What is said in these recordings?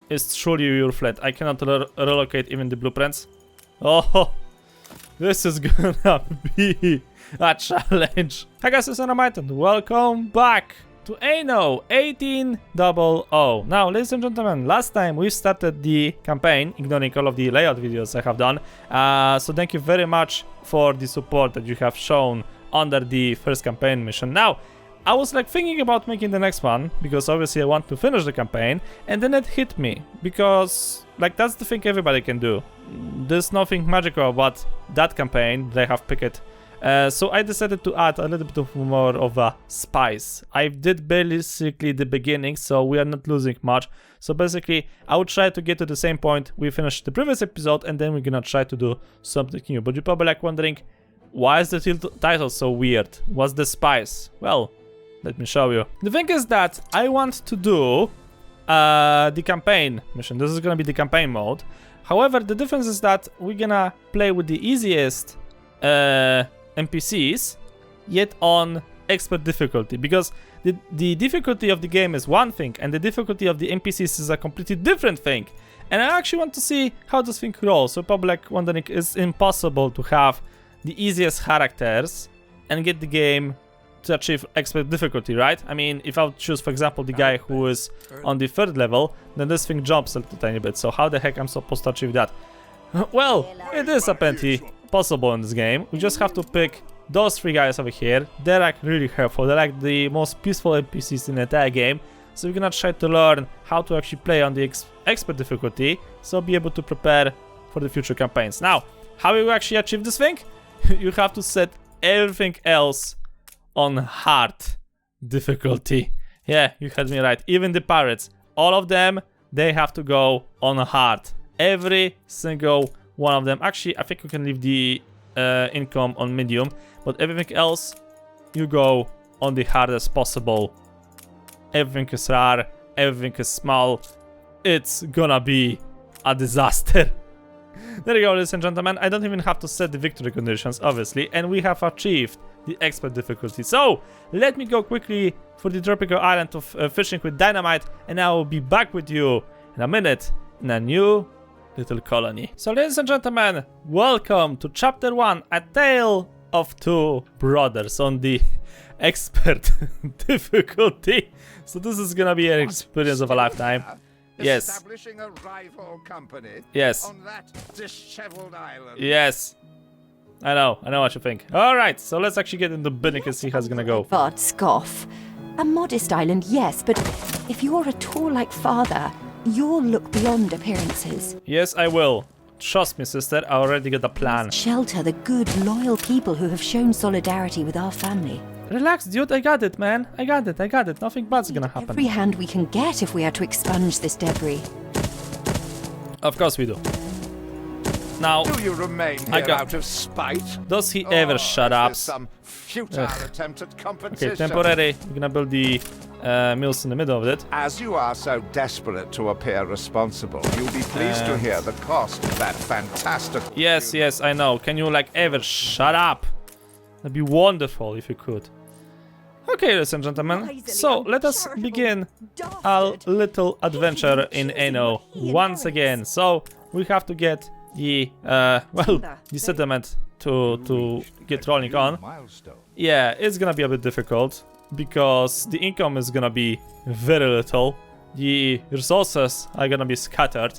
is truly your flat. I cannot relocate even the blueprints. Oh, this is gonna be a challenge. Hi guys, it's Neodyinamite and welcome back to Anno 1800. Now, ladies and gentlemen, last time we started the campaign, ignoring all of the layout videos I have done. So thank you very much for the support that you have shown under the first campaign mission. Now, I was like thinking about making the next one, because obviously I want to finish the campaign, and then it hit me, because like that's the thing everybody can do. There's nothing magical about that campaign that I have picked. So I decided to add a little bit of more of a spice. I did basically the beginning, so we are not losing much. So basically, I would try to get to the same point we finished the previous episode, and then we're gonna try to do something new. But you're probably like wondering, why is the title so weird? What's the spice? Well, let me show you. The thing is that I want to do the campaign mission. This is gonna be the campaign mode. However, the difference is that we're gonna play with the easiest NPCs, yet on expert difficulty, because the difficulty of the game is one thing and the difficulty of the NPCs is a completely different thing. And I actually want to see how this thing rolls. So probably like wondering, it's impossible to have the easiest characters and get the game to achieve expert difficulty, right? I mean, if I would choose, for example, the guy who is on the 3rd level, then this thing jumps a little tiny bit. So how the heck I'm supposed to achieve that? Well, it is apparently possible in this game. We just have to pick those 3 guys over here. They're like really helpful. They're like the most peaceful NPCs in the entire game. So we're gonna try to learn how to actually play on the expert difficulty, so be able to prepare for the future campaigns. Now, how will we actually achieve this thing? You have to set everything else on hard difficulty. Yeah, you heard me right. Even the pirates, all of them, they have to go on hard. Every single one of them. Actually, I think we can leave the income on medium, but everything else, you go on the hardest possible. Everything is rare, everything is small. It's gonna be a disaster. There you go, ladies and gentlemen. I don't even have to set the victory conditions, obviously, and we have achieved the expert difficulty. So, let me go quickly for the tropical island of fishing with dynamite, and I will be back with you in a minute in a new little colony. So, ladies and gentlemen, welcome to Chapter 1, A Tale of Two Brothers on the expert difficulty. So this is gonna be an experience of a lifetime. Yes. Establishing a rival company. Yes. On that disheveled island. Yes. I know what you think. Alright, so let's actually get into business and see how it's gonna go. Vard scoff. A modest island, yes, but if you're at all like father, you'll look beyond appearances. Yes, I will. Trust me, sister, I already got a plan. Shelter the good, loyal people who have shown solidarity with our family. Relax, dude, I got it, man. I got it. Nothing bad's gonna happen. Every hand we can get if we are to expunge this debris. Of course we do. Now, Do you remain here out of spite? does he ever shut is up? this some futile attempt at competition? Okay, temporary. We're gonna build the mills in the middle of it. As you are so desperate to appear responsible, you'll be pleased to hear the cost of that fantastic... Yes, I know. Can you like ever shut up? That'd be wonderful if you could. Okay, ladies and gentlemen, so let us begin a little adventure in Anno once again. So we have to get the the settlement to get rolling on. Yeah, it's gonna be a bit difficult because the income is gonna be very little. The resources are gonna be scattered.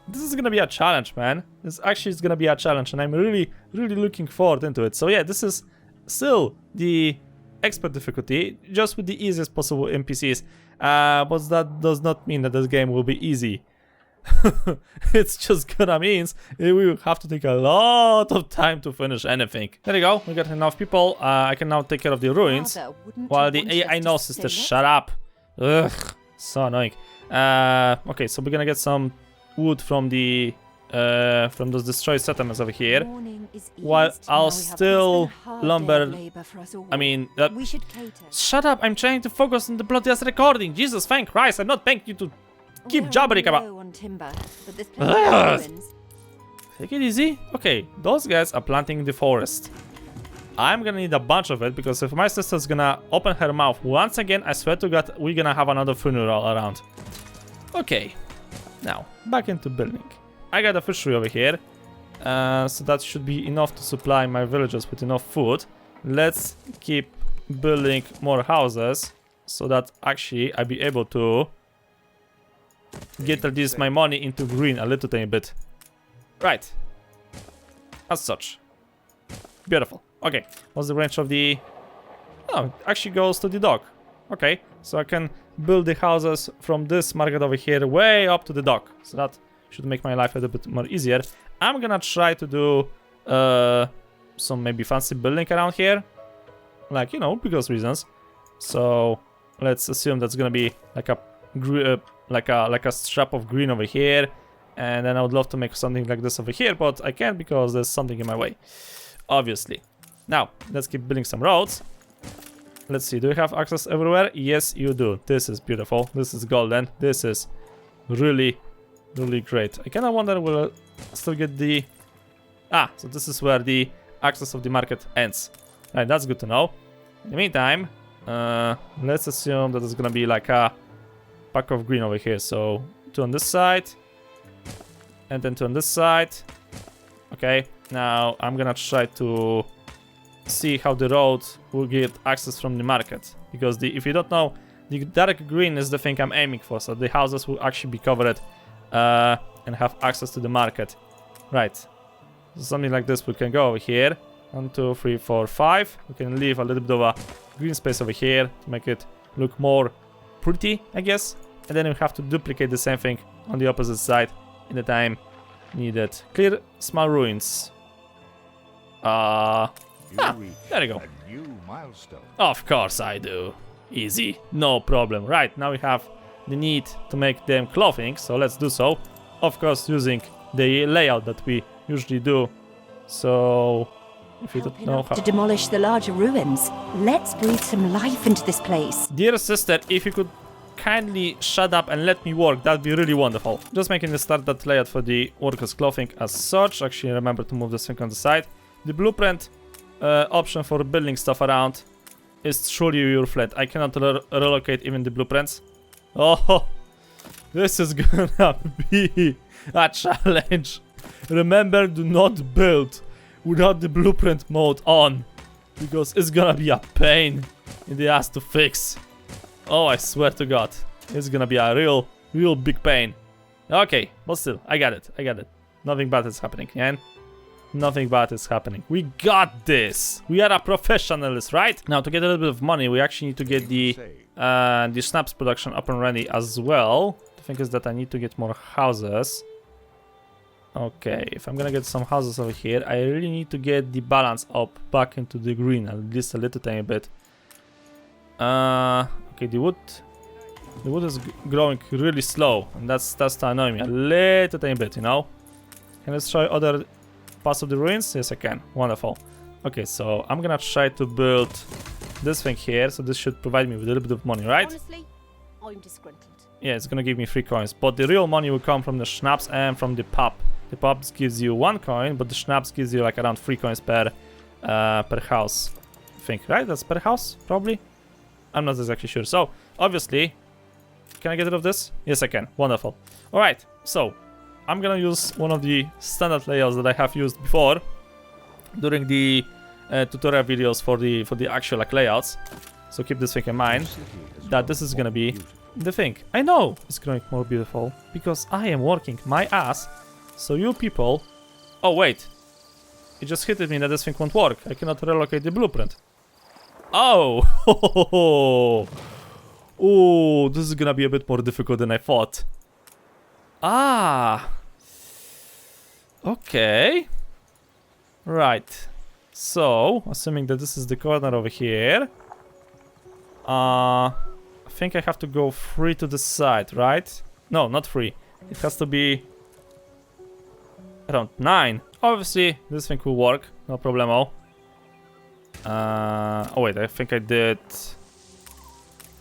This is gonna be a challenge, man. This actually is gonna be a challenge, and I'm really looking forward into it. So yeah, this is still the expert difficulty, just with the easiest possible NPCs, but that does not mean that this game will be easy. It's just gonna means we will have to take a lot of time to finish anything. There you go, we got enough people. I can now take care of the ruins, while the AI no sister, shut up. Ugh, so annoying. Okay, so we're gonna get some wood from the from those destroyed settlements over here, while I'll still lumber. I mean, shut up! I'm trying to focus on the bloody ass recording. Jesus, thank Christ! I'm not paying you to keep jabbering about. Take it easy. Okay, those guys are planting the forest. I'm gonna need a bunch of it, because if my sister's gonna open her mouth once again, I swear to God, we're gonna have another funeral around. Okay. Now, back into building. I got a fishery over here, so that should be enough to supply my villagers with enough food. Let's keep building more houses, so that actually I'll be able to get at least my money into green a little tiny bit. Right. As such. Beautiful. Okay, what's the range of the... Oh, it actually goes to the dock. Okay, so I can build the houses from this market over here way up to the dock. So that should make my life a little bit more easier. I'm gonna try to do some maybe fancy building around here. Like, you know, because reasons. So let's assume that's gonna be like a strap of green over here. And then I would love to make something like this over here, but I can't because there's something in my way. Obviously. Now, let's keep building some roads. Let's see, do you have access everywhere? Yes, you do. This is beautiful. This is golden. This is really, really great. I kind of wonder will I still get the... Ah, so this is where the access of the market ends. Right, that's good to know. In the meantime, let's assume that there's gonna be like a pack of green over here. So, 2 on this side. And then 2 on this side. Okay, now I'm gonna try to see how the road will get access from the market. Because if you don't know, the dark green is the thing I'm aiming for. So the houses will actually be covered and have access to the market. Right. So something like this we can go over here. 1, 2, 3, 4, 5. We can leave a little bit of a green space over here to make it look more pretty, I guess. And then we have to duplicate the same thing on the opposite side in the time needed. Clear small ruins. There you go. A new milestone. Of course I do. Easy. No problem. Right, now we have the need to make them clothing, so let's do so. Of course, using the layout that we usually do. So, if you don't know how... To demolish the larger ruins. Let's breathe some life into this place. Dear sister, if you could kindly shut up and let me work, that'd be really wonderful. Just making the start that layout for the workers' clothing as such. Actually, remember to move this thing on the side. The blueprint option for building stuff around is truly your flat. I cannot relocate even the blueprints. Oh, this is gonna be a challenge. Remember, do not build without the blueprint mode on, because it's gonna be a pain in the ass to fix. Oh, I swear to God, it's gonna be a real big pain. Okay, but still, I got it. Nothing bad is happening, yeah? Nothing bad is happening. We got this. We are a professionals, right? Now, to get a little bit of money, we actually need to get the snaps production up and ready as well. The thing is that I need to get more houses. Okay, if I'm gonna get some houses over here, I really need to get the balance up back into the green, at least a little tiny bit. Okay, the wood is growing really slow, and that's to annoy me a little tiny bit, you know. Can I destroy other parts of the ruins? Yes, I can. Wonderful. Okay, so I'm gonna try to build this thing here, so this should provide me with a little bit of money, right? Honestly, I'm disgruntled. Yeah, it's gonna give me 3 coins, but the real money will come from the schnapps and from the pub. The pub gives you 1 coin, but the schnapps gives you like around 3 coins per house. I think, right? That's per house, probably? I'm not exactly sure. So, obviously, can I get rid of this? Yes, I can. Wonderful. Alright, so I'm gonna use one of the standard layouts that I have used before during the tutorial videos for the actual like layouts. So keep this thing in mind, that this is gonna be the thing. I know it's growing more beautiful because I am working my ass. So you people... Oh wait, it just hit me that this thing won't work. I cannot relocate the blueprint. Oh, oh, this is gonna be a bit more difficult than I thought. Ah, okay, right. So, assuming that this is the corner over here, I think I have to go 3 to the side, right? No, not 3. It has to be around 9. Obviously, this thing will work, no problemo. Oh wait, I think I did...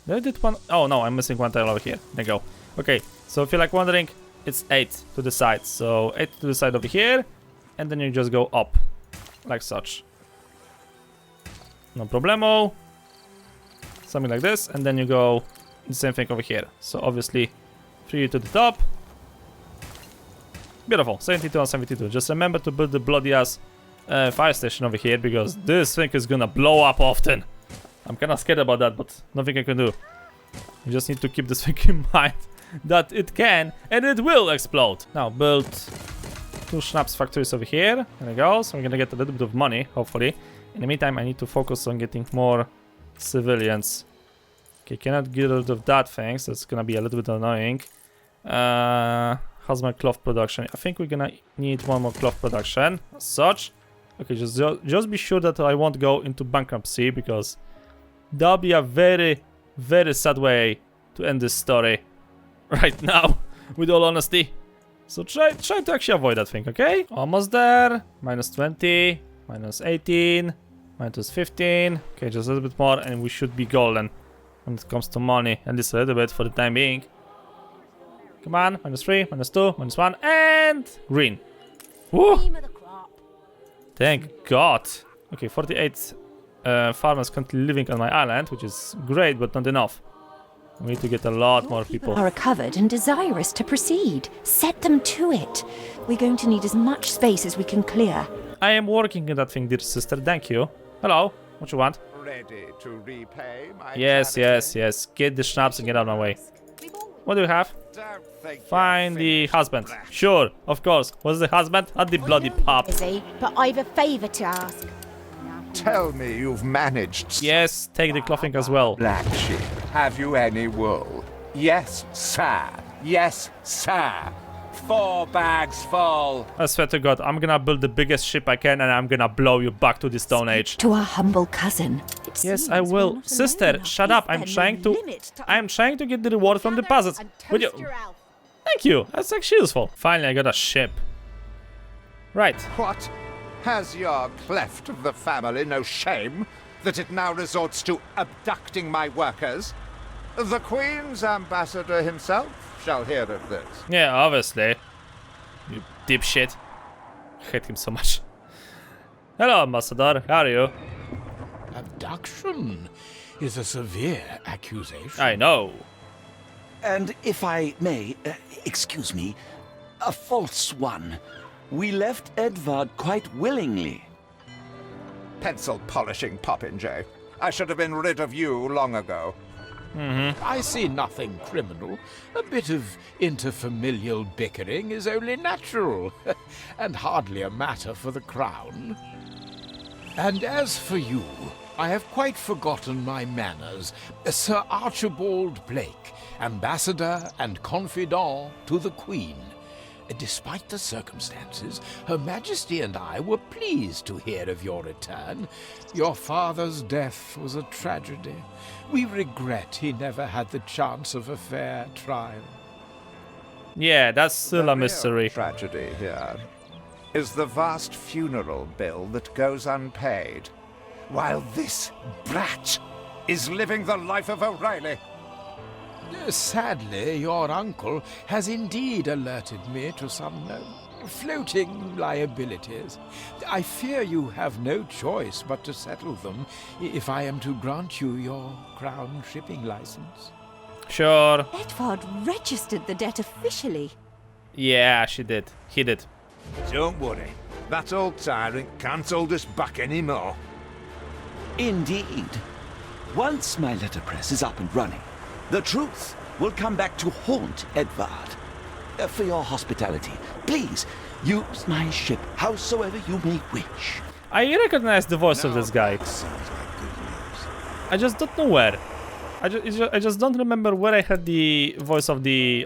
Did I did one? Oh no, I'm missing 1 tile over here. There you go. Okay, so if you're like wondering, it's 8 to the side. So 8 to the side over here, and then you just go up, like such. No problemo. Something like this, and then you go the same thing over here. So obviously 3 to the top, Beautiful. 72 on 72. Just remember to build the bloody ass fire station over here because this thing is gonna blow up often. I'm kinda scared about that, but nothing I can do. You just need to keep this thing in mind that it can and it will explode. Now build 2 schnapps factories over here. There we go. So I'm gonna get a little bit of money, hopefully. In the meantime, I need to focus on getting more civilians. Okay, cannot get rid of that thing, so it's gonna be a little bit annoying. How's my cloth production? I think we're gonna need 1 more cloth production as such. Okay, just be sure that I won't go into bankruptcy because that'll be a very, very sad way to end this story right now, with all honesty. So try to actually avoid that thing, okay? Almost there. Minus 20, minus 18, minus 15. Okay, just a little bit more and we should be golden when it comes to money. At least a little bit for the time being. Come on, minus 3, minus 2, minus 1, and green. Woo! Thank God. Okay, 48 farmers currently living on my island, which is great, but not enough. We need to get a lot more people. Are recovered and desirous to proceed. Set them to it. We're going to need as much space as we can clear. I am working on that thing, dear sister. Thank you. Hello. What you want? Ready to repay my Yes, charity? yes, yes. Get the schnapps and get out of my way. What do you have? Don't think Find you're the finished, husband. brat. Sure, of course. What's the husband? At the bloody pub. Busy, but I've a favour to ask. Tell me you've managed. Yes, take the clothing as well. Black sheep, have you any wool? Yes, sir. Yes, sir. 4 bags full. I swear to God, I'm gonna build the biggest ship I can and I'm gonna blow you back to the Stone Age. To our humble cousin. It Yes, seems I we're will. not Sister, alone. shut up. Is I'm there trying no to... limit I'm trying to get the reward from the deposits. Would you... Thank you. That's actually useful. Finally, I got a ship. Right. What? Has your cleft of the family no shame that it now resorts to abducting my workers? The Queen's ambassador himself shall hear of this. Yeah, obviously. You dipshit. I hate him so much. Hello, Ambassador. How are you? Abduction is a severe accusation. I know. And if I may, excuse me, a false one. We left Edvard quite willingly. Pencil polishing popinjay. I should have been rid of you long ago. I see nothing criminal. A bit of interfamilial bickering is only natural, and hardly a matter for the crown. And as for you, I have quite forgotten my manners. Sir Archibald Blake, ambassador and confidant to the Queen. Despite the circumstances, Her Majesty and I were pleased to hear of your return. Your father's death was a tragedy. We regret he never had the chance of a fair trial. Yeah, that's still The a real mystery. tragedy here is the vast funeral bill that goes unpaid, while this brat is living the life of O'Reilly. Sadly, your uncle has indeed alerted me to some floating liabilities. I fear you have no choice but to settle them if I am to grant you your crown shipping license. Sure. Edvard registered the debt officially. Yeah, she did. He did. Don't worry, that old tyrant can't hold us back anymore. Indeed. Once my letterpress is up and running, the truth will come back to haunt Edvard. For your hospitality, please use my ship howsoever you may wish. I recognize the voice of this guy. Sounds like good news. I just don't know where. I just don't remember where I heard the voice of the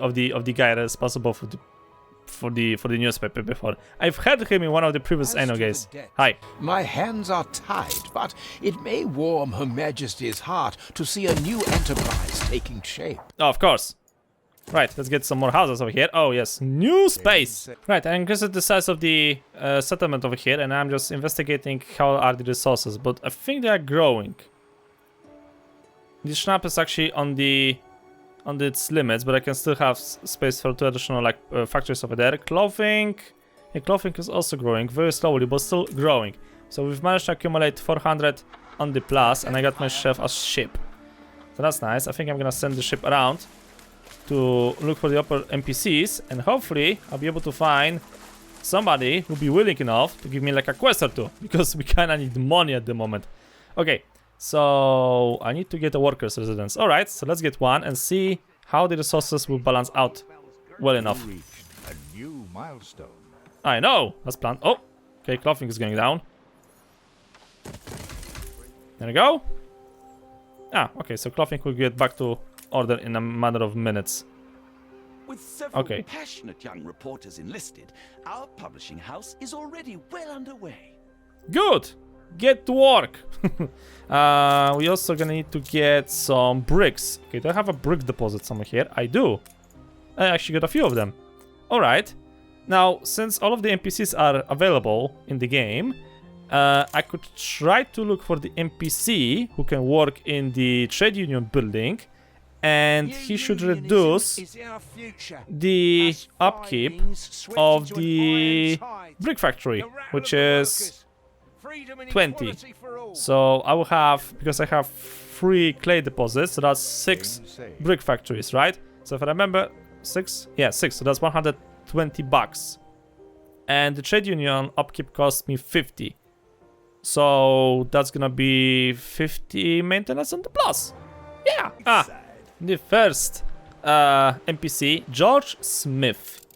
guy responsible for the newspaper before. I've heard him in one of the previous Anno games. Hi. My hands are tied, but it may warm Her Majesty's heart to see a new enterprise taking shape. Oh, of course. Right, let's get some more houses over here. Oh, yes, new space. Right, I increased the size of the settlement over here, and I'm just investigating how are the resources, but I think they are growing. The Schnapp is actually on its limits, but I can still have space for 2 additional factories over there. Clothing, yeah, clothing is also growing very slowly, but still growing. So we've managed to accumulate 400 on the plus, and I got my chef as ship. So that's nice. I think I'm gonna send the ship around to look for the upper NPCs, and hopefully I'll be able to find somebody who'll be willing enough to give me like a quest or two, because we kinda need money at the moment. Okay, so I need to get a workers' residence. Alright, so let's get one and see how the resources will balance out well enough. A new milestone. I know, let's plan. Oh, okay, clothing is going down. There we go. Ah, okay, so clothing will get back to order in a matter of minutes. With several Okay. passionate young reporters enlisted, our publishing house is already well underway. Good! Get to work! We also gonna need to get some bricks. Okay, do I have a brick deposit somewhere here? I do. I actually got a few of them. Alright. Now, since all of the NPCs are available in the game, I could try to look for the NPC who can work in the trade union building, and he should reduce the upkeep of the brick factory, which is 20. So I will have, because I have 3 clay deposits, so that's 6 brick factories, right? So if I remember, 6? Yeah, 6, so that's 120 bucks. And the trade union upkeep cost me 50. So that's gonna be 50 maintenance on the plus. Yeah. Ah, the first NPC, George Smith.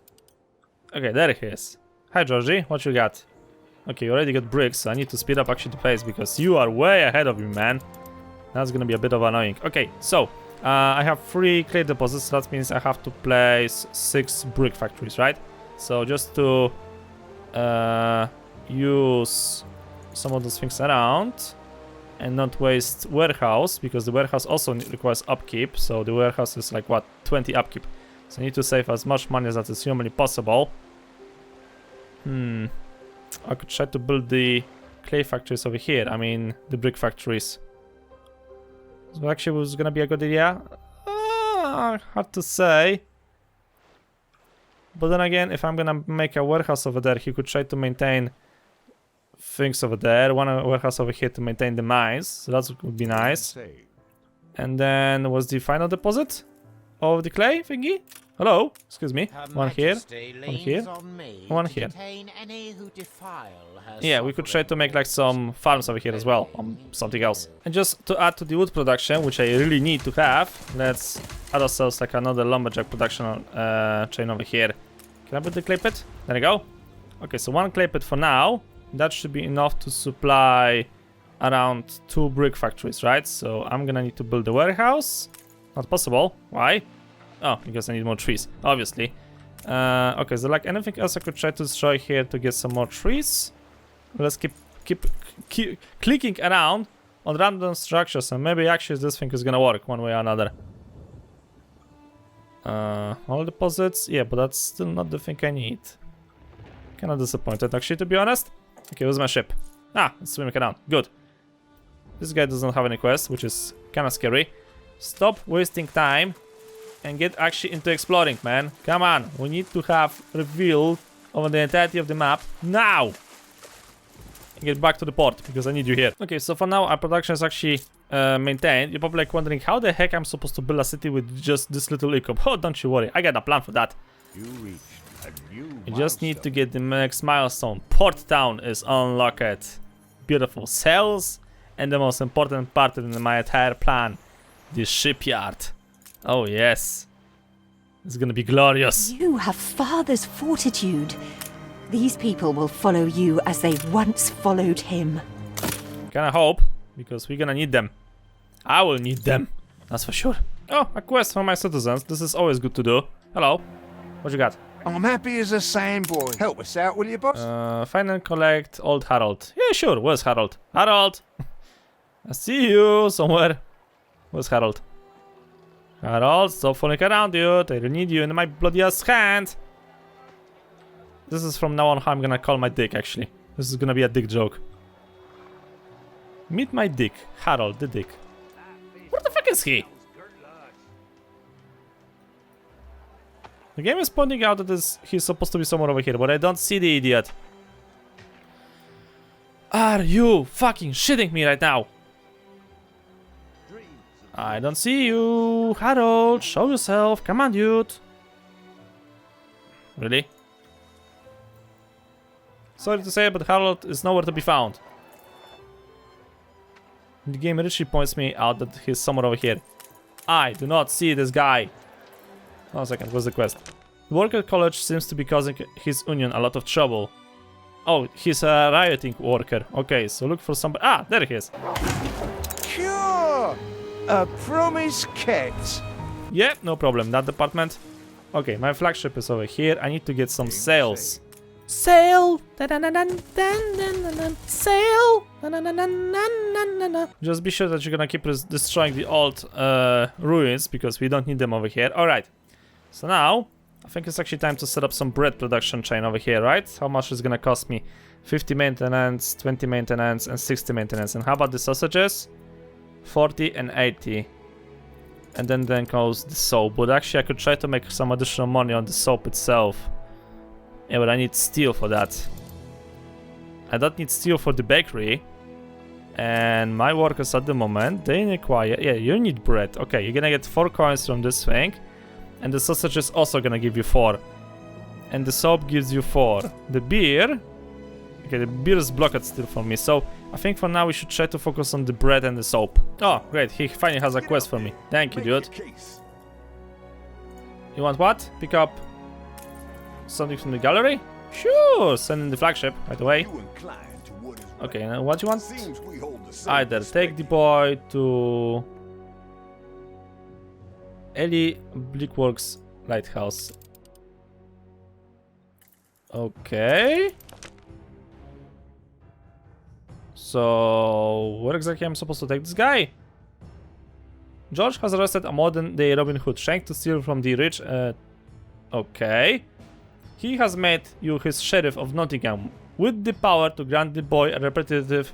Okay, there he is. Hi, Georgie. What you got? Okay, you already got bricks, so I need to speed up actually the pace because you are way ahead of me, man. That's gonna be a bit of annoying. Okay, so I have 3 clay deposits, so that means I have to place 6 brick factories, right? So just to use some of those things around and not waste warehouse, because the warehouse also requires upkeep. So the warehouse is like what, 20 upkeep. So I need to save as much money as that is humanly possible. I could try to build the clay factories over here. I mean, the brick factories. So actually, was gonna be a good idea. Hard to say. But then again, if I'm gonna make a warehouse over there, he could try to maintain things over there. One warehouse over here to maintain the mines. So that would be nice. And then was the final deposit of the clay thingy? Hello, excuse me. One here, one here, one here. Yeah, we could try to make like some farms over here as well, something else. And just to add to the wood production, which I really need to have, let's add ourselves like another lumberjack production chain over here. Can I put the clay pit? There we go. Okay, so 1 clay pit for now. That should be enough to supply around 2 brick factories, right? So I'm gonna need to build a warehouse. Not possible. Why? Oh, because I need more trees, obviously. Okay, so like anything else I could try to destroy here to get some more trees. Let's keep clicking around on random structures, and maybe actually this thing is gonna work one way or another. All deposits, yeah, but that's still not the thing I need. Kinda disappointed actually, to be honest. Okay, where's my ship? Ah, it's swimming around. Good. This guy doesn't have any quests, which is kinda scary. Stop wasting time and get actually into exploring, man. Come on, we need to have reveal over the entirety of the map now. And get back to the port, because I need you here. Okay, so for now our production is actually maintained. You're probably like wondering how the heck I'm supposed to build a city with just this little income. Oh, don't you worry, I got a plan for that. You just need to get the next milestone. Port Town is unlocked. Beautiful cells, and the most important part in my entire plan, the shipyard. Oh yes, it's gonna be glorious. You have father's fortitude. These people will follow you as they once followed him. Kinda hope, because we're gonna need them. I will need them, that's for sure. Oh, a quest for my citizens. This is always good to do. Hello, what you got? I'm happy as a sandboy. Help us out, will you, boss? Find and collect old Harold. Yeah, sure. Where's Harold? Harold! I see you somewhere. Where's Harold? Harold, stop fooling around, dude. I really need you in my bloody ass hand. This is from now on how I'm gonna call my dick, actually. This is gonna be a dick joke. Meet my dick. Harold, the dick. Where the fuck is he? The game is pointing out that he's supposed to be somewhere over here, but I don't see the idiot. Are you fucking shitting me right now? I don't see you. Harold, show yourself. Come on, dude. Really? Sorry to say, but Harold is nowhere to be found. The game literally points me out that he's somewhere over here. I do not see this guy. 1 second, what's the quest? The worker college seems to be causing his union a lot of trouble. Oh, he's a rioting worker. Okay, so look for somebody. Ah, there he is. Cure! A promise kept. Yeah, no problem. That department. Okay, my flagship is over here. I need to get some sails. Sail! Sail! Just be sure that you're gonna keep destroying the old ruins, because we don't need them over here. Alright. So now, I think it's actually time to set up some bread production chain over here, right? How much is gonna cost me? 50 maintenance, 20 maintenance, and 60 maintenance. And how about the sausages? 40 and 80. And then goes the soap. But actually I could try to make some additional money on the soap itself. Yeah, but I need steel for that. I don't need steel for the bakery. And my workers at the moment, they require... Yeah, you need bread. Okay, you're gonna get 4 coins from this thing. And the sausage is also gonna give you 4. And the soap gives you 4. The beer... Okay, the beer is blocked still for me. So, I think for now we should try to focus on the bread and the soap. Oh, great. He finally has a quest for me. Thank you, dude. You want what? Pick up... something from the gallery? Sure! Send in the flagship, right away. Okay, now what do you want? Either take the boy to... Ellie Bleakworks Lighthouse. Okay. So... where exactly am I supposed to take this guy? George has arrested a modern-day Robin Hood, trying to steal from the rich... okay. He has made you his sheriff of Nottingham, with the power to grant the boy a representative.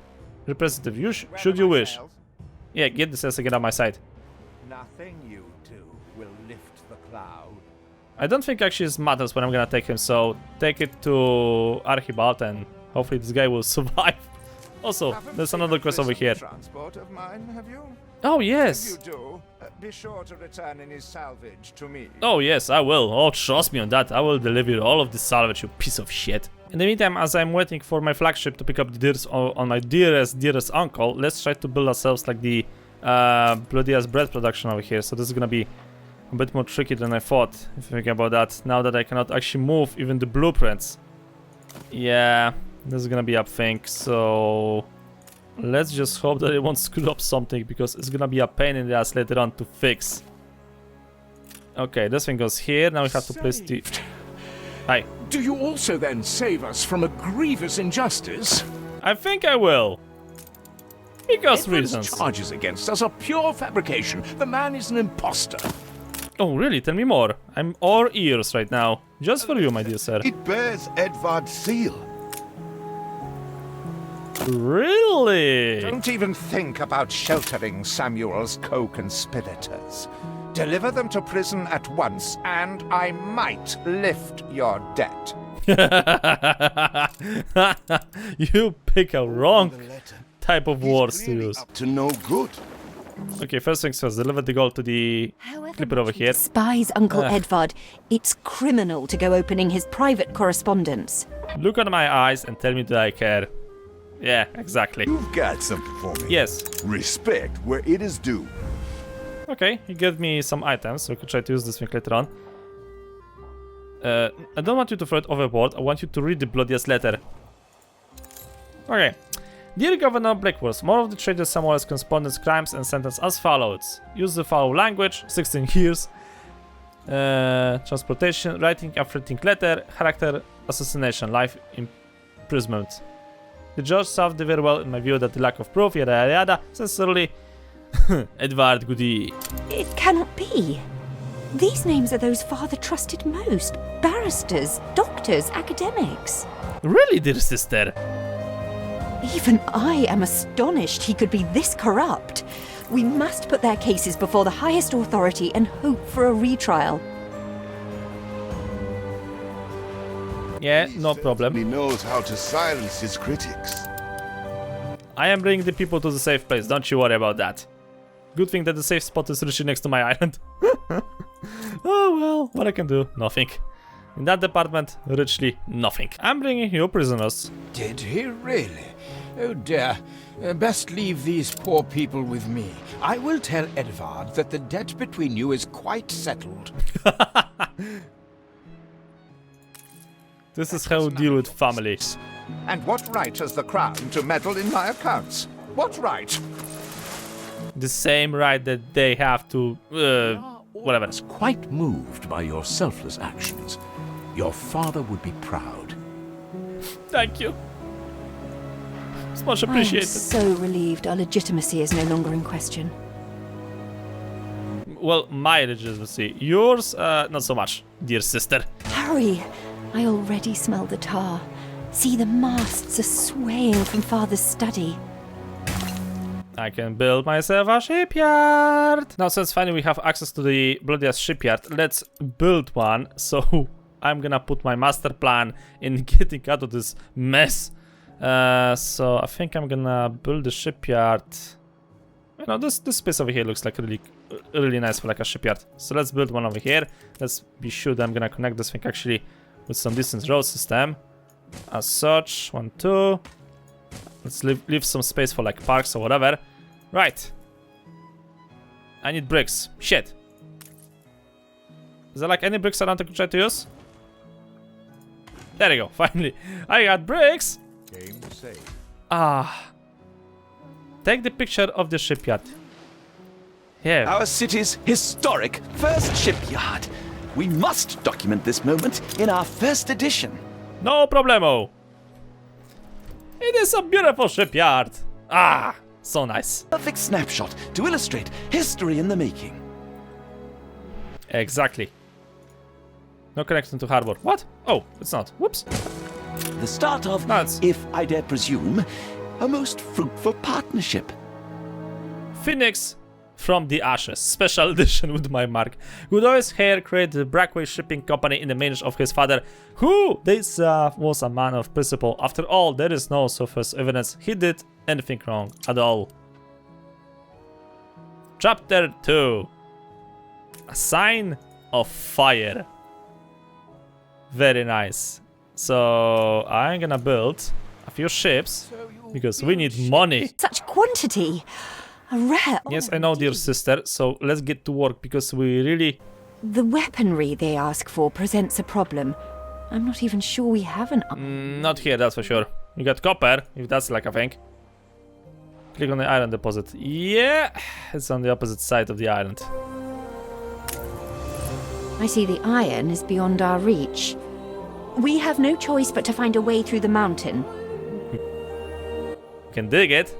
Should you wish. Yeah, get this ass again on my side. Nothing you do will lift the cloud. I don't think actually it matters when I'm gonna take him, so take it to Archibald and hopefully this guy will survive. Also, there's another quest over here. Transport of mine, have you? Oh yes. If you do, be sure to return any salvage to me. Oh yes, I will. Oh, trust me on that. I will deliver all of the salvage, you piece of shit. In the meantime, as I'm waiting for my flagship to pick up the deers on my dearest uncle, let's try to build ourselves like the bloody ass bread production over here. So this is gonna be a bit more tricky than I thought, if you think about that. Now that I cannot actually move even the blueprints. Yeah, this is gonna be a thing, so... let's just hope that it won't screw up something, because it's gonna be a pain in the ass later on to fix. Okay, this thing goes here. Now we have to place the... Hi. Do you also then save us from a grievous injustice? I think I will. Because Edward's reasons. charges against us are pure fabrication. The man is an imposter. Oh, really? Tell me more. I'm all ears right now. Just for you, my dear sir. It bears Edvard's seal. Really? Don't even think about sheltering Samuel's co-conspirators. Deliver them to prison at once, and I might lift your debt. You pick a wrong type of words to use. Up to no good. Okay, first things first, deliver the gold to the clipper over here. Despise Uncle Edvard. It's criminal to go opening his private correspondence. Look at my eyes and tell me that I care. Yeah, exactly. You've got something for me. Yes. Respect where it is due. Okay, he gave me some items, so we could try to use this thing later on. I don't want you to throw it overboard, I want you to read the bloodiest letter. Okay. Dear Governor Blackworth, more of the Trader Samuel's correspondence, crimes and sentence as follows. Use the foul language, 16 years. Transportation, writing a threatening letter, character, assassination, life imprisonment. The judge served very well in my view that the lack of proof, yada yada yada. Sincerely, Edvard Goody. It cannot be. These names are those father trusted most. Barristers, doctors, academics. Really, dear sister? Even I am astonished he could be this corrupt. We must put their cases before the highest authority and hope for a retrial. Yeah, no problem. He knows how to silence his critics. I am bringing the people to the safe place, don't you worry about that. Good thing that the safe spot is richly next to my island. Oh well, what I can do? Nothing. In that department, richly nothing. I'm bringing you prisoners. Did he really? Oh dear. Best leave these poor people with me. I will tell Edvard that the debt between you is quite settled. This is how we deal with families. And what right has the Crown to meddle in my accounts? What right? The same right that they have to, whatever. Quite moved by your selfless actions. Your father would be proud. Thank you. It's much I'm appreciated. so relieved our legitimacy is no longer in question. Well, my legitimacy. Yours, not so much, dear sister. Hurry! I already smell the tar. See, the masts are swaying from Father's study. I can build myself a shipyard. Now, since finally we have access to the bloodiest shipyard, let's build one. So I'm gonna put my master plan in getting out of this mess. So I think I'm gonna build the shipyard. You know, this space over here looks like really nice for like a shipyard. So let's build one over here. Let's be sure that I'm gonna connect this thing actually with some decent road system. As such, 1, 2. Let's leave some space for like parks or whatever. Right. I need bricks. Shit. Is there like any bricks around I could try to use? There you go. Finally, I got bricks. Game saved. Ah. Take the picture of the shipyard. Here. Our city's historic first shipyard. We must document this moment in our first edition. No problemo. It is a beautiful shipyard. Ah, so nice. Perfect snapshot to illustrate history in the making. Exactly. No connection to harbor. What? Oh, it's not. Whoops. The start of, Nuts. if I dare presume, a most fruitful partnership. Phoenix from the Ashes. Special edition with my mark. Goodall's hair created the Brackway Shipping Company in the image of his father, who was a man of principle. After all, there is no surface evidence he did anything wrong at all. Chapter 2. A sign of fire. Very nice. So I'm gonna build a few ships because we need money. Such quantity! A rare. Yes, honor I know, dear indeed. sister. So let's get to work because we really... The weaponry they ask for presents a problem. I'm not even sure we have an. Not here, that's for sure. You got copper, if that's like a thing. Click on the iron deposit. Yeah, it's on the opposite side of the island. I see the iron is beyond our reach. We have no choice but to find a way through the mountain. Can dig it.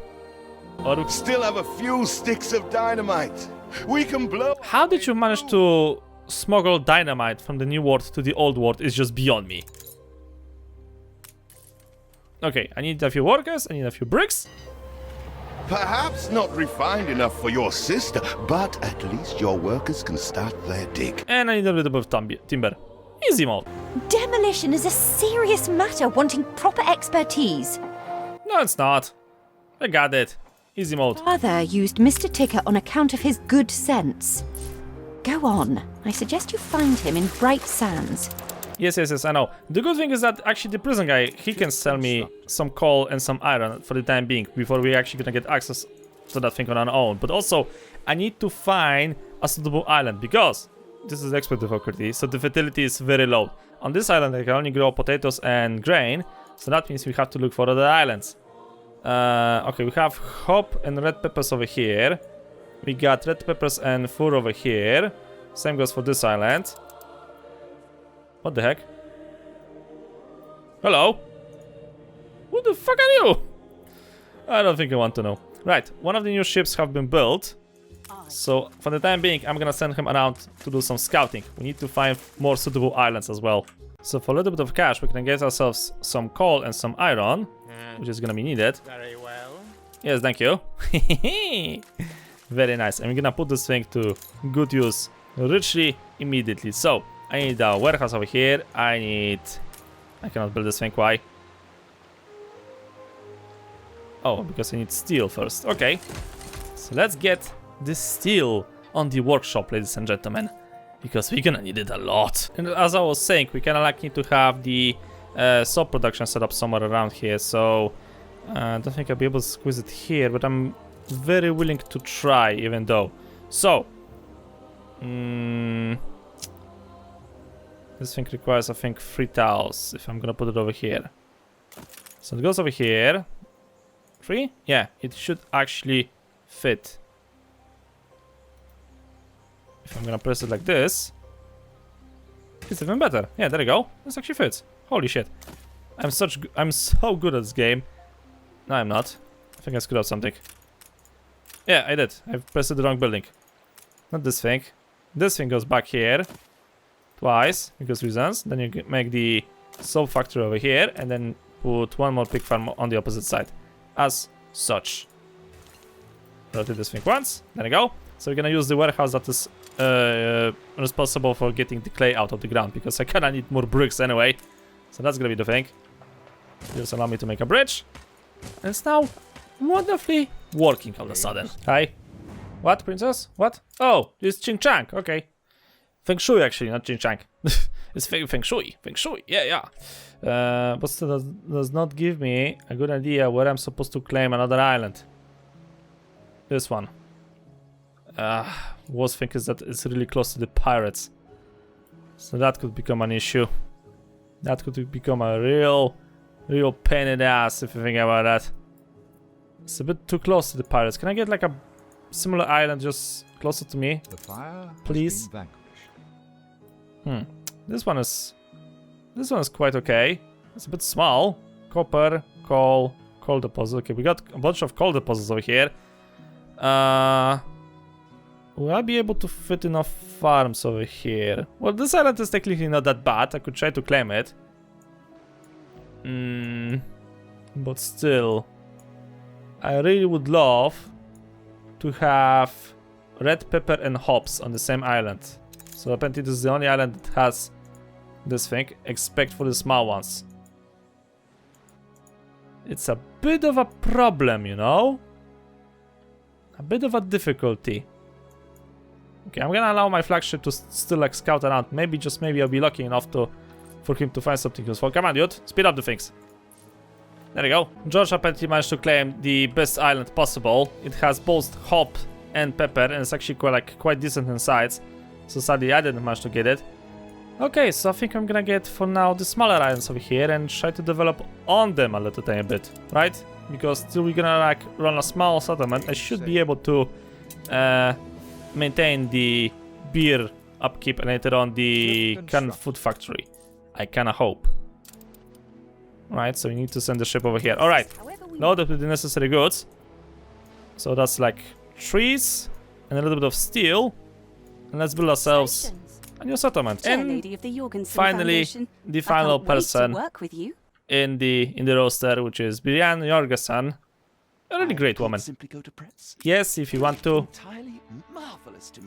Or Still have a few sticks of dynamite. We can blow. how did you manage to smuggle dynamite from the new world to the old world is just beyond me. Okay, I need a few workers, I need a few bricks. Perhaps not refined enough for your sister, but at least your workers can start their dig. And I need a little bit of timber. Easy mode. Demolition is a serious matter wanting proper expertise. No, it's not. I got it. Easy mode. Father used Mr. Ticker on account of his good sense. Go on. I suggest you find him in Bright Sands. Yes, I know. The good thing is that actually the prison guy, he can sell me some coal and some iron for the time being before we actually gonna get access to that thing on our own. But also, I need to find a suitable island because this is expert difficulty, so the fertility is very low. On this island, I can only grow potatoes and grain, so that means we have to look for other islands. Okay, we have hop and red peppers over here. We got red peppers and fur over here. Same goes for this island. What the heck? Hello? Who the fuck are you? I don't think I want to know. Right, one of the new ships have been built. So, for the time being, I'm gonna send him around to do some scouting. We need to find more suitable islands as well. So, for a little bit of cash, we can get ourselves some coal and some iron, which is gonna be needed. Very well. Yes, thank you. Very nice. And we're gonna put this thing to good use richly immediately. So, I need a warehouse over here. I cannot build this thing. Why? Oh, because I need steel first. Okay. So let's get this steel on the workshop, ladies and gentlemen, because we're gonna need it a lot. And as I was saying, we kinda like need to have the saw production set up somewhere around here, so I don't think I'll be able to squeeze it here, but I'm very willing to try, even though. So, this thing requires, I think, 3 tiles, if I'm gonna put it over here. So it goes over here. 3? Yeah, it should actually fit. If I'm gonna press it like this, it's even better. Yeah, there you go. This actually fits. Holy shit. I'm so good at this game. No, I'm not. I think I screwed up something. Yeah, I did. I pressed the wrong building. Not this thing. This thing goes back here. Twice, because reasons. Then you make the soap factory over here, and then put 1 more pig farm on the opposite side. As such. Rotate this thing once. There you go. So we're gonna use the warehouse that is responsible for getting the clay out of the ground, because I kinda need more bricks anyway. So that's gonna be the thing. Just allow me to make a bridge. And it's now wonderfully working all of a sudden. Hi. What, princess? What? Oh, it's Ching Chang. Okay. Feng Shui, actually, not Ching Chang. It's Feng Shui. Feng Shui. Yeah. But still does not give me a good idea where I'm supposed to claim another island. This one. Worst thing is that it's really close to the pirates. So that could become an issue. That could become a real pain in the ass if you think about that. It's a bit too close to the pirates. Can I get like a similar island just closer to me? The fire please. This one is quite okay. It's a bit small. Copper, coal deposit. Okay, we got a bunch of coal deposits over here. Will I be able to fit enough farms over here? Well, this island is technically not that bad. I could try to claim it. But still, I really would love to have red pepper and hops on the same island. So apparently this is the only island that has this thing, except for the small ones. It's a bit of a problem, you know? A bit of a difficulty. Okay, I'm gonna allow my flagship to still like scout around. Maybe, just maybe, I'll be lucky enough for him to find something useful. Come on, dude, speed up the things. There you go. George apparently managed to claim the best island possible. It has both hop and pepper, and it's actually quite decent in size. So sadly, I didn't manage to get it. Okay, so I think I'm gonna get for now the smaller islands over here and try to develop on them a little tiny bit, right? Because still we're gonna like run a small settlement. I should be able to maintain the beer upkeep and later on the canned food factory. I kinda hope. Right, so we need to send the ship over here. Alright, loaded with the necessary goods. So that's like trees and a little bit of steel. And let's build ourselves a new settlement. And finally, the final person in the roster, which is Brian Jorgensen. A really great woman. Yes, if you want to.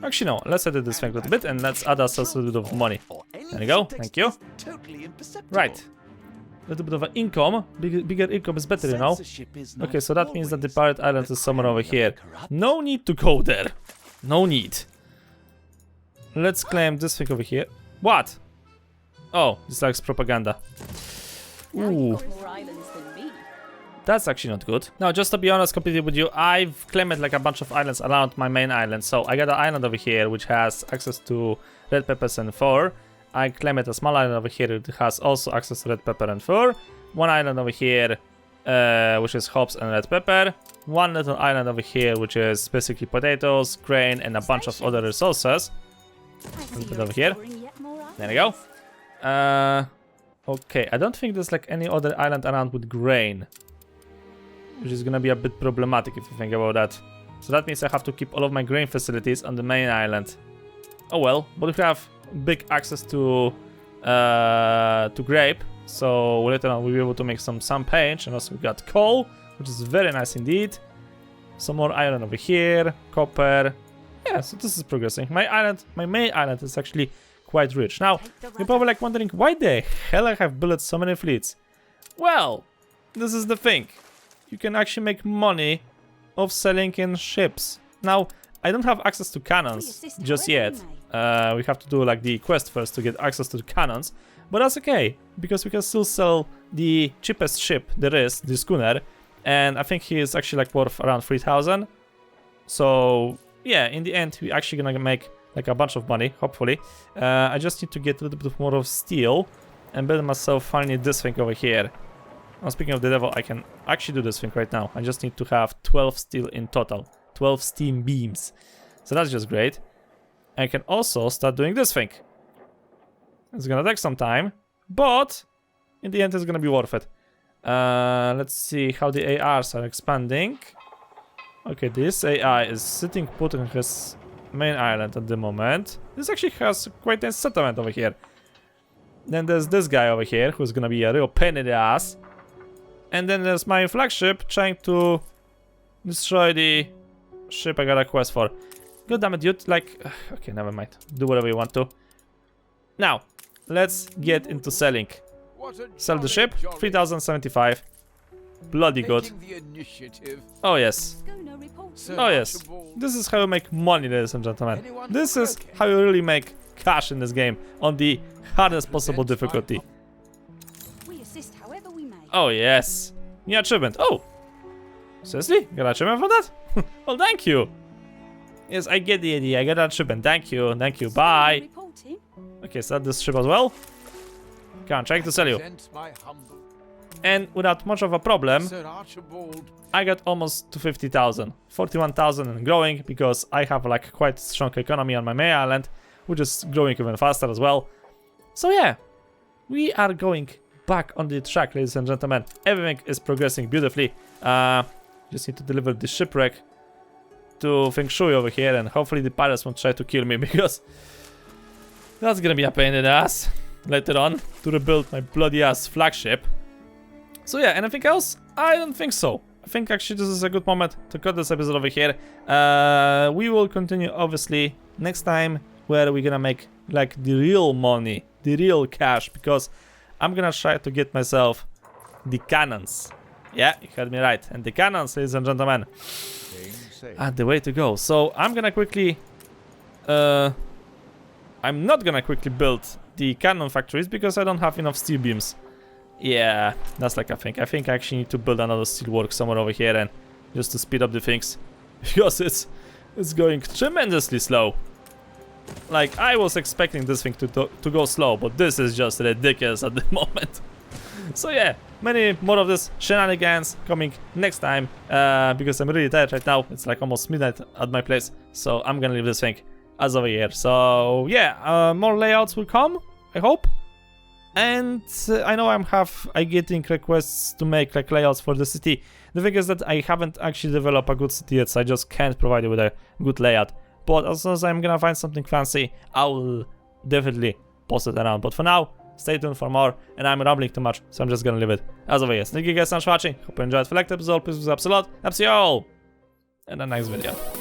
Actually, no. Let's edit this thing a little bit and let's add ourselves a little bit of money. There you go. Thank you. Right. A little bit of an income. Bigger income is better, you know. Okay, so that means that the pirate island is somewhere over here. No need to go there. No need. Let's claim this thing over here. What? Oh, this likes propaganda. Ooh. That's actually not good. Now, just to be honest completely with you, I've claimed like a bunch of islands around my main island. So I got an island over here which has access to red peppers and fur. I claimed a small island over here that has also access to red pepper and fur. One island over here which is hops and red pepper. One little island over here which is basically potatoes, grain and a bunch of other resources. A little bit over here. There we go. Okay, I don't think there's like any other island around with grain, which is gonna be a bit problematic if you think about that. So that means I have to keep all of my grain facilities on the main island. Oh well, but we have big access to grape, so later on we'll be able to make some champagne, and also we got coal, which is very nice indeed. Some more iron over here, copper. Yeah, so this is progressing. My main island is actually quite rich. Now, you're probably like wondering, why the hell I have built so many fleets? Well, this is the thing. You can actually make money of selling in ships. Now, I don't have access to cannons just yet. We have to do like the quest first to get access to the cannons. But that's okay, because we can still sell the cheapest ship there is, the schooner. And I think he is actually like worth around 3,000. So yeah, in the end, we're actually gonna make like a bunch of money, hopefully. I just need to get a little bit more of steel and build myself finally this thing over here. Now, speaking of the devil, I can actually do this thing right now. I just need to have 12 steel in total, 12 steam beams. So that's just great. I can also start doing this thing. It's gonna take some time, but in the end it's gonna be worth it. Let's see how the ARs are expanding. Okay, this AI is sitting put on his main island at the moment. This actually has quite a settlement over here. Then there's this guy over here who's gonna be a real pain in the ass. And then there's my flagship trying to destroy the ship I got a quest for. God damn it, dude. Like, okay, never mind. Do whatever you want to. Now, let's get into selling. Sell the ship, 3,075. Bloody good. Oh yes. Oh yes. This is how you make money, ladies and gentlemen. This is how you really make cash in this game on the hardest possible difficulty. Oh yes. New achievement. Oh. Seriously? Got an achievement for that? Well, thank you. Yes, I get the idea. I got an achievement. Thank you. Thank you. Bye. Okay, so this ship as well. Okay, I'm trying to sell you. And without much of a problem, I got almost to 50,000. 41,000 and growing, because I have like quite strong economy on my main island, which is growing even faster as well. So yeah, we are going back on the track, ladies and gentlemen. Everything is progressing beautifully. Just need to deliver the shipwreck to Feng Shui over here, and hopefully the pirates won't try to kill me, because that's gonna be a pain in the ass later on to rebuild my bloody ass flagship. So yeah, anything else? I don't think so. I think actually this is a good moment to cut this episode over here. We will continue obviously next time, where we're gonna make like the real money, the real cash, because I'm gonna try to get myself the cannons. Yeah, you heard me right. And the cannons, ladies and gentlemen, are the way to go. So I'm gonna quickly I'm not gonna quickly build the cannon factories because I don't have enough steel beams. Yeah, that's like I think I actually need to build another steel work somewhere over here, and just to speed up the things, because it's going tremendously slow. Like, I was expecting this thing to go slow, but this is just ridiculous at the moment. So yeah, many more of this shenanigans coming next time, because I'm really tired right now. It's like almost midnight at my place, so I'm gonna leave this thing as over here. So yeah, more layouts will come, I hope. And I know I'm getting requests to make like layouts for the city. The thing is that I haven't actually developed a good city yet, so I just can't provide you with a good layout. But as soon as I'm gonna find something fancy, I will definitely post it around. But for now, stay tuned for more, and I'm rambling too much, so I'm just gonna leave it as over here. Thank you guys so much for watching. Hope you enjoyed the episode. Please subscribe a lot. I'll see you all in the next video.